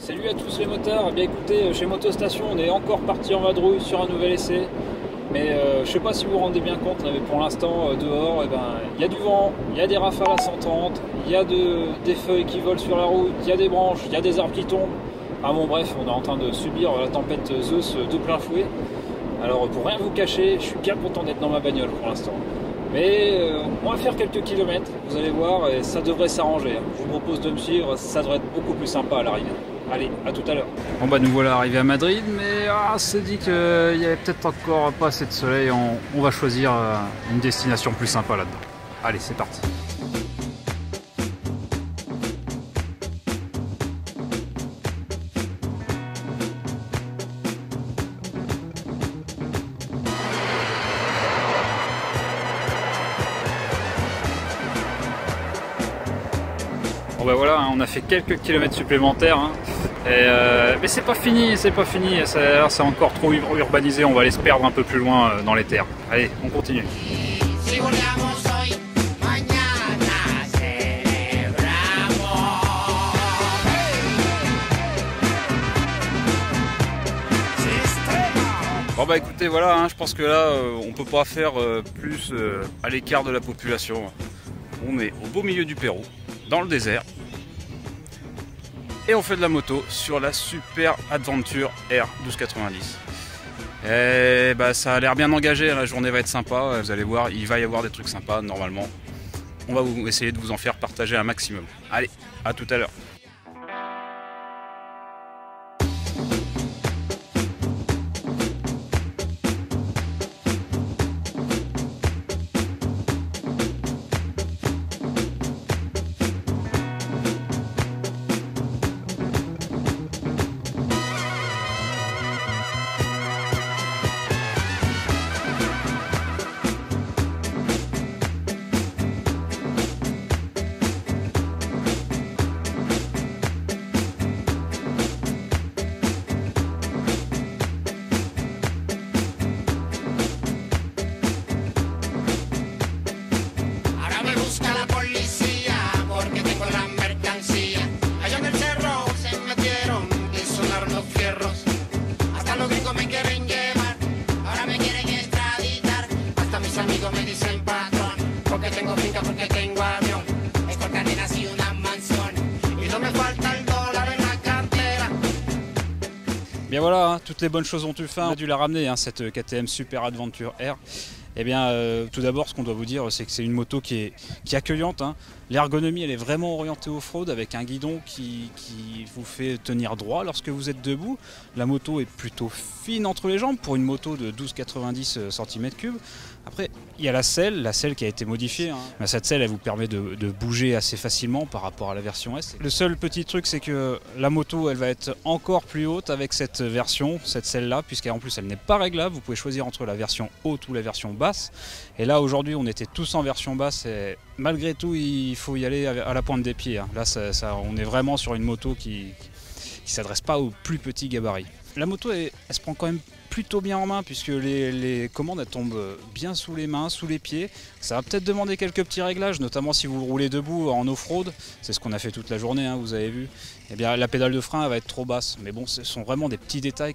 Salut à tous les motards. Eh bien écoutez, chez Motostation, on est encore parti en vadrouille sur un nouvel essai. Mais je sais pas si vous vous rendez bien compte, mais pour l'instant dehors, il y a du vent, il y a des rafales à 130, il y a des feuilles qui volent sur la route, il y a des branches, il y a des arbres qui tombent. Ah bon bref, on est en train de subir la tempête Zeus de plein fouet. Alors pour rien vous cacher, je suis bien content d'être dans ma bagnole pour l'instant. Mais on va faire quelques kilomètres, vous allez voir, et ça devrait s'arranger. Je vous propose de me suivre, ça devrait être beaucoup plus sympa à l'arrivée. Allez, à tout à l'heure. Bon bah nous voilà arrivés à Madrid, mais c'est dit qu'il y avait peut-être encore pas assez de soleil. On va choisir une destination plus sympa là-dedans. Allez, c'est parti. Bon bah voilà, on a fait quelques kilomètres supplémentaires. Mais c'est pas fini, c'est encore trop urbanisé, on va aller se perdre un peu plus loin dans les terres. Allez, on continue. Bon bah écoutez, voilà, je pense que là on peut pas faire plus à l'écart de la population. On est au beau milieu du Pérou, dans le désert. Et on fait de la moto sur la Super Adventure R 1290. Et bah ça a l'air bien engagé, la journée va être sympa, vous allez voir, il va y avoir des trucs sympas normalement. On va essayer de vous en faire partager un maximum. Allez, à tout à l'heure. Bien voilà, toutes les bonnes choses ont eu fin. On a dû la ramener, cette KTM Super Adventure R. Eh bien, tout d'abord, ce qu'on doit vous dire, c'est que c'est une moto qui est accueillante. L'ergonomie, elle est vraiment orientée off-road avec un guidon qui vous fait tenir droit lorsque vous êtes debout. La moto est plutôt fine entre les jambes pour une moto de 12,90 cm3. Après, il y a la selle qui a été modifiée. Cette selle, elle vous permet de bouger assez facilement par rapport à la version S. Le seul petit truc, c'est que la moto, elle va être encore plus haute avec cette version, cette selle-là, puisqu'en plus, elle n'est pas réglable. Vous pouvez choisir entre la version haute ou la version basse. Et là, aujourd'hui, on était tous en version basse. Et malgré tout, il faut y aller à la pointe des pieds. Là, on est vraiment sur une moto qui ne s'adresse pas aux plus petits gabarits. La moto, elle se prend quand même plutôt bien en main puisque les commandes elles tombent bien sous les mains, sous les pieds. Ça va peut-être demander quelques petits réglages, notamment si vous roulez debout en off-road. C'est ce qu'on a fait toute la journée, vous avez vu. Eh bien, la pédale de frein elle va être trop basse. Mais bon, ce sont vraiment des petits détails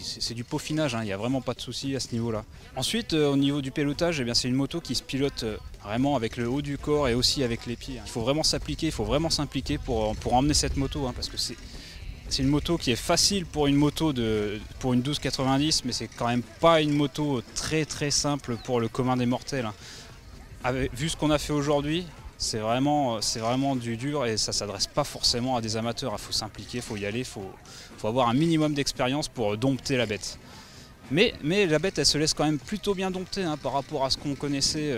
c'est du peaufinage, il n'y a vraiment pas de souci à ce niveau-là. Ensuite, au niveau du pilotage, eh bien, c'est une moto qui se pilote vraiment avec le haut du corps et aussi avec les pieds. Il faut vraiment s'appliquer, il faut vraiment s'impliquer pour emmener cette moto, parce que c'est une moto qui est facile pour une moto pour une 1290, mais c'est quand même pas une moto très très simple pour le commun des mortels. Vu ce qu'on a fait aujourd'hui, c'est vraiment du dur et ça s'adresse pas forcément à des amateurs. Il faut s'impliquer, il faut y aller, il faut avoir un minimum d'expérience pour dompter la bête. Mais la bête, elle se laisse quand même plutôt bien dompter par rapport à ce qu'on connaissait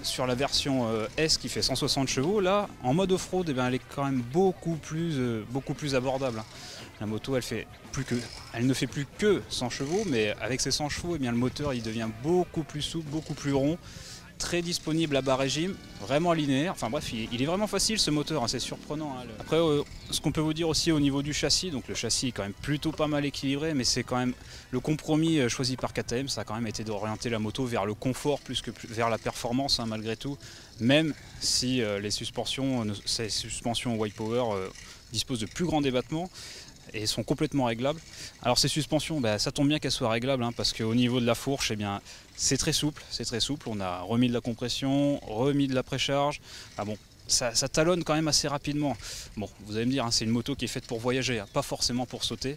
sur la version S qui fait 160 chevaux. Là, en mode off-road, elle est quand même beaucoup plus abordable. La moto, elle ne fait plus que 100 chevaux, mais avec ces 100 chevaux, le moteur il devient beaucoup plus souple, beaucoup plus rond. très disponible à bas régime, vraiment linéaire. Enfin bref, il est vraiment facile ce moteur, hein, c'est surprenant. Hein. Après, ce qu'on peut vous dire aussi au niveau du châssis, donc le châssis est quand même plutôt pas mal équilibré, mais c'est quand même le compromis choisi par KTM, ça a quand même été d'orienter la moto vers le confort plus que vers la performance, hein, malgré tout, même si ces suspensions white power disposent de plus grands débattements et sont complètement réglables. Alors ces suspensions, ça tombe bien qu'elles soient réglables, hein, parce qu'au niveau de la fourche, eh bien, c'est très souple, on a remis de la compression, remis de la précharge. Ah bon, ça talonne quand même assez rapidement. Bon, vous allez me dire, hein, c'est une moto qui est faite pour voyager, hein, pas forcément pour sauter.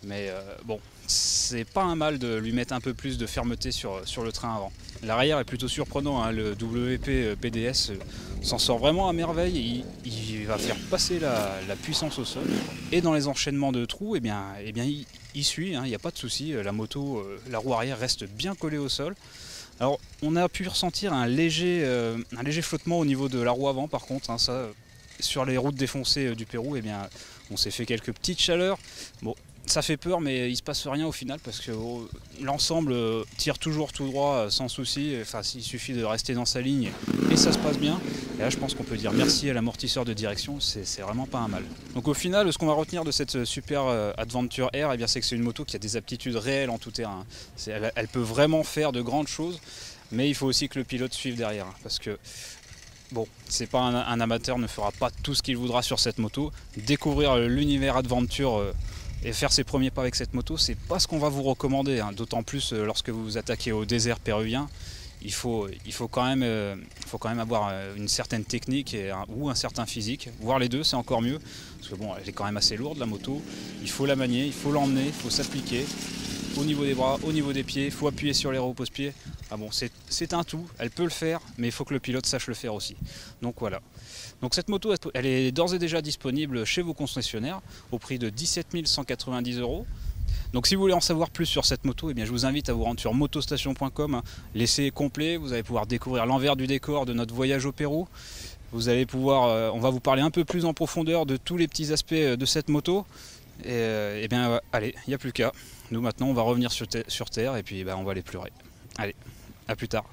Mais bon, c'est pas un mal de lui mettre un peu plus de fermeté sur le train avant. L'arrière est plutôt surprenant, hein, le WP PDS s'en sort vraiment à merveille. Il va faire passer la puissance au sol. Et dans les enchaînements de trous, il suit, hein, il n'y a pas de souci. La moto, la roue arrière reste bien collée au sol. Alors on a pu ressentir un léger flottement au niveau de la roue avant par contre, hein, ça, sur les routes défoncées du Pérou, on s'est fait quelques petites chaleurs. Bon, ça fait peur, mais il se passe rien au final parce que l'ensemble tire toujours tout droit sans souci. Enfin, il suffit de rester dans sa ligne et ça se passe bien. Et là, je pense qu'on peut dire merci à l'amortisseur de direction, c'est vraiment pas un mal. Donc au final, ce qu'on va retenir de cette Super Adventure R, c'est que c'est une moto qui a des aptitudes réelles en tout terrain. Elle peut vraiment faire de grandes choses, mais il faut aussi que le pilote suive derrière, parce que bon, c'est pas un amateur ne fera pas tout ce qu'il voudra sur cette moto. Découvrir l'univers Adventure et faire ses premiers pas avec cette moto, c'est pas ce qu'on va vous recommander, hein. D'autant plus lorsque vous vous attaquez au désert péruvien, il faut quand même avoir une certaine technique ou un certain physique, voire les deux, c'est encore mieux, parce que bon, elle est quand même assez lourde la moto, il faut la manier, il faut l'emmener, il faut s'appliquer au niveau des bras, au niveau des pieds, il faut appuyer sur les repose-pieds. Ah bon, c'est un tout, elle peut le faire, mais il faut que le pilote sache le faire aussi. Donc voilà. Donc cette moto, elle est d'ores et déjà disponible chez vos concessionnaires au prix de 17 190 €. Donc si vous voulez en savoir plus sur cette moto, je vous invite à vous rendre sur motostation.com. L'essai est complet, vous allez pouvoir découvrir l'envers du décor de notre voyage au Pérou. Vous allez pouvoir, on va vous parler un peu plus en profondeur de tous les petits aspects de cette moto. Et allez, il n'y a plus qu'à. Nous maintenant, on va revenir sur terre et puis on va aller pleurer. Allez, à plus tard.